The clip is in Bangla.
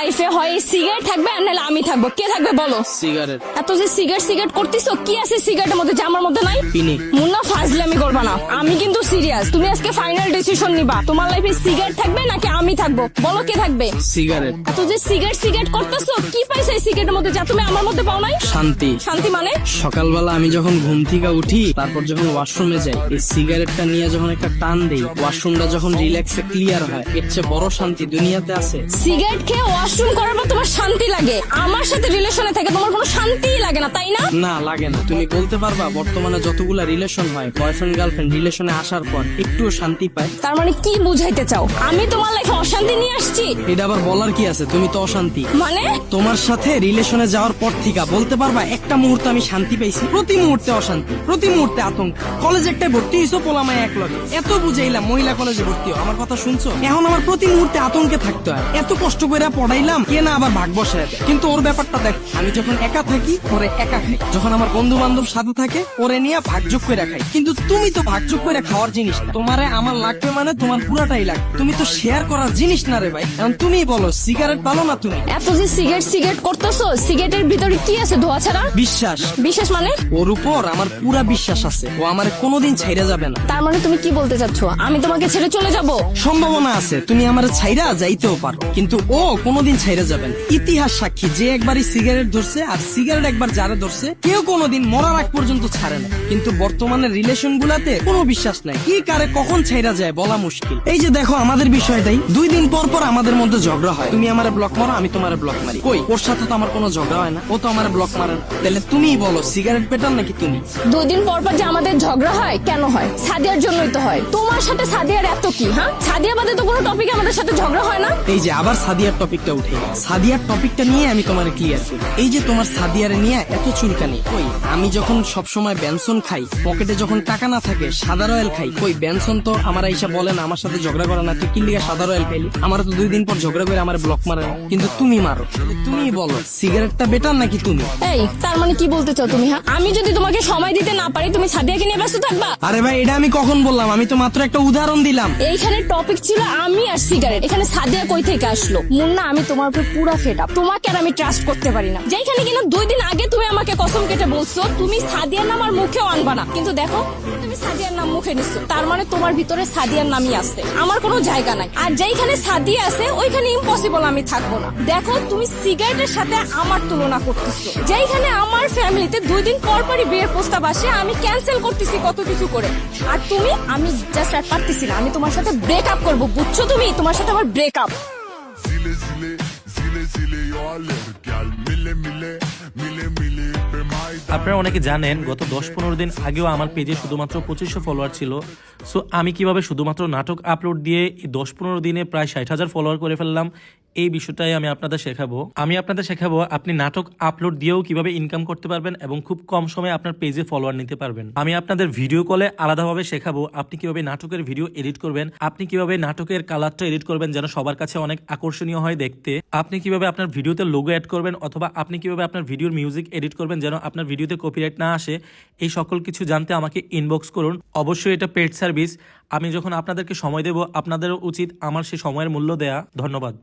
লাইফে হয় সিগারেট থাকবে আর নাহলে আমি থাকবো। কে থাকবে বলো? সিগারেট। এত যে সিগারেট করতেছো, কি আছে সিগারেটের মধ্যে যে আমার মধ্যে নাই? পিনি। মুন্না ফাজলামি করবা না, আমি কিন্তু সিরিয়াস। তুমি আজকে ফাইনাল ডিসিশন নিবা, তোমার লাইফে সিগারেট থাকবে নাকি আমি থাকবো, বলো কে থাকবে? সিগারেট। এত যে সিগারেট করতেছো, কি পাইছো এই সিগারেটের মধ্যে যা তুমি আমার মধ্যে পাও নাই? শান্তি। শান্তি মানে? সকালবেলা আমি যখন ঘুম থেকে উঠি, তারপর যখন ওয়াশরুমে যাই, এই সিগারেটটা নিয়ে যখন একটা টান দেই, ওয়াশরুমটা যখন রিল্যাক্সে ক্লিয়ার হয়, এর চেয়ে বড় শান্তি দুনিয়াতে আছে? সিগারেট খেয়ে ওয়াশরুম করার পর তোমার শান্তি লাগে, আমার সাথে রিলেশনে থেকে তোমার কোনো শান্তিই লাগে না, তাই না? না, লাগে না। তুমি বলতে পারবা বর্তমানে যতগুলা রিলেশন হয়, বয়ফ্রেন্ড গার্লফ্রেন্ড রিলেশনে আসার পর একটুও শান্তি পায়? তার মানে কি বুঝাইতে চাও? আমি তোমার লাইফে অশান্তি নিয়ে আসছি? এটা আবার বলার কি আছে? তুমি তো অশান্তি। মানে? তোমার সাথে রিলেশনে যাওয়ার পর থেকে বলতে পারবা একটা মুহূর্তে আমি শান্তি পাইছি? প্রতি মুহূর্তে অশান্তি, প্রতি মুহূর্তে আতঙ্ক। কলেজে একটা ভর্তি হইছো, পোলামায় এক লগে, এত বুঝাইলাম মহিলা কলেজে ভর্তি হও, আমার কথা শুনছো? এখন আমার প্রতি মুহূর্তে আতঙ্কে থাকতে হয়। এত কষ্ট করে পড়াইলাম, কে না আবার ভাগ বসায় দেয়। কিন্তু ওর ব্যাপারটা দেখ, আমি যখন একা থাকি ওরে একা খাই, যখন আমার বন্ধু বান্ধব সাথে থাকে ওরে নিয়ে ভাগযোগ করে খাই। কিন্তু তুমি তো ভাগযোগ করে খাওয়ার জিনিস না, তোমারে আমার লাগবে মানে তোমার পুরাটাই লাগবে। তুমি তো শেয়ার করার জিনিস না রে ভাই। এখন তুমি বলো, সিগারেট ভালো না তুমি? এত যে সিগারেট করতেছো, সিগারেটের ভিতরে কি আছে ধোয়া ছাড়া? বিশ্বাস। বিশেষ মানে? ওর উপর আমার পুরা বিশ্বাস আছে, ও আমার কোনোদিন ছাইরা যাবে না। তার মানে তুমি কি বলতে চাচ্ছ, আমি তোমাকে ছেড়ে চলে যাব? সম্ভাবনা আছে, তুমি আমার ছাইরা যাইতেও পারো, কিন্তু ও কোনোদিন ছাইরা যাবে না। ইতিহাস সাক্ষী, যে একবারই সিগারেট ধরছে আর সিগারেট একবার যারা ধরছে, কেউ কোনোদিন মরার আগ পর্যন্ত ছাড়ে না। কিন্তু বর্তমানে রিলেশন গুলাতে কোনো বিশ্বাস নাই, কি কারে কখন ছাইরা যায় বলা মুশকিল। এই যে দেখো আমাদের বিষয়টাই, 2 দিন পর পর আমাদের মধ্যে ঝগড়া হয়। তুমি আমারে ব্লক মারো, আমি তোমারে ব্লক মারি। কই, ওর সাথে তো আমার কোনো ঝগড়া হয় না, ও তো আমারে ব্লক মারে না। তাহলে তুমিই বলো, সিগারেট বেটার নাকি তুমি? 2 দিন পর পর যে আমাদের ঝগড়া হয়, কেন হয়? সাদিয়ার জন্যই তো হয়। তোমার সাথে সাদিয়ার এত কি? হ্যাঁ, সাদিয়া বাদে তো কোনো টপিকে আমাদের সাথে ঝগড়া হয় না। এই যে আবার সাদিয়ার টপিকটা উঠে, সাদিয়ার টপিকটা নিয়ে আমি তোমার ক্লিয়ার করি। এই যে তোমার সাদিয়ারে নিয়ে এত চুলকানি, কই আমি যখন সবসময় বেনসন খাই, পকেটে যখন টাকা না থাকে সাদা রয়েল খাই, কই বেনসন তো আমার আইসা বলে না, আমার সাথে ঝগড়া করে না, তুই কি লিগা সাদা রয়েল খাইলি? আমার তো 2 দিন পর ঝগড়া করে আমার ব্লক মারে না, কিন্তু তুমি মারো। তুমি বলো, সিগারেটটা বেটার নাকি তুমি? এই, তার মানে কি বলতে চাও তুমি? হ্যাঁ, আমি যদি তোমাকে সময় দিতে না পারি, তুমি সাদিয়াকে নিয়ে ব্যস্ত থাকবা? আরে ভাই, এটা আমি কখন বললাম? আমি তো মাত্র একটা উদাহরণ দিলাম। এইখানে টপিক ছিল আমি আর সিগারেট, এখানে সাদিয়া কই থেকে আসলো? মুন্না, আমি তোমার উপর পুরো ফেড আপ, তোমাকে আর আমি ট্রাস্ট করতে পারি না। যেখানে কিনা 2 দিন আগে তুমি আমাকে কসম কেটে বলছো তুমি সাদিয়ার নাম আর মুখেও আনবা না, কিন্তু দেখো তুমি সাদিয়ার নাম মুখে নিচ্ছ। তার মানে তোমার ভিতরে সাদিয়ার নামই আছে, আমার কোনো জায়গা নাই। আর যেখানে সাদিয়া আছে ওইখানে ইম্পসিবল আমি থাকবো না। দেখো তুমি সিগারেটের সাথে আমার তুলনা করতেছো, যেখানে আমার ফ্যামিলিতে 2 দিন পর পরই বিয়ের প্রস্তাব আসে, আমি ক্যান্সেল করতেছি কত কিছু করে। আর তুমি, আমি জাস্ট আর পারতেছি না, আমি তোমার সাথে ব্রেকআপ করবো, বুঝছো? তুমি, তোমার সাথে আমার breakup. Zile zile, zile zile eu alerg Gal mile mile, mile mile pe mai আপনারা অনেকে জানেন গত 10-15 দিন আগেও আমার পেজে শুধুমাত্র 2500 ফলোয়ার ছিল। সো আমি কিভাবে শুধুমাত্র নাটক আপলোড দিয়ে এই 10-15 দিনে প্রায় 60,000 ফলোয়ার করে ফেললাম, এই বিষয়টাই আমি আপনাদের শেখাবো। আপনি নাটক আপলোড দিয়েও কিভাবে ইনকাম করতে পারবেন এবং খুব কম সময়ে আপনার পেজে ফলোয়ার নিতে পারবেন। আমি আপনাদের ভিডিও কলে আলাদাভাবে শেখাবো আপনি কিভাবে নাটকের ভিডিও এডিট করবেন, আপনি কিভাবে নাটকের কালারটা এডিট করবেন যেন সবার কাছে অনেক আকর্ষণীয় হয় দেখতে, আপনি কিভাবে আপনার ভিডিওতে লোগো অ্যাড করবেন, অথবা আপনি কিভাবে আপনার ভিডিওর মিউজিক এডিট করবেন যেন আপনার ভিডিওতে কপিরাইট না আসে। এই সকল কিছু জানতে আমাকে ইনবক্স করুন। অবশ্যই এটা পেড সার্ভিস। আমি যখন আপনাদেরকে সময় দেব, আপনাদেরও উচিত আমার সেই সময়ের মূল্য দেয়া। ধন্যবাদ।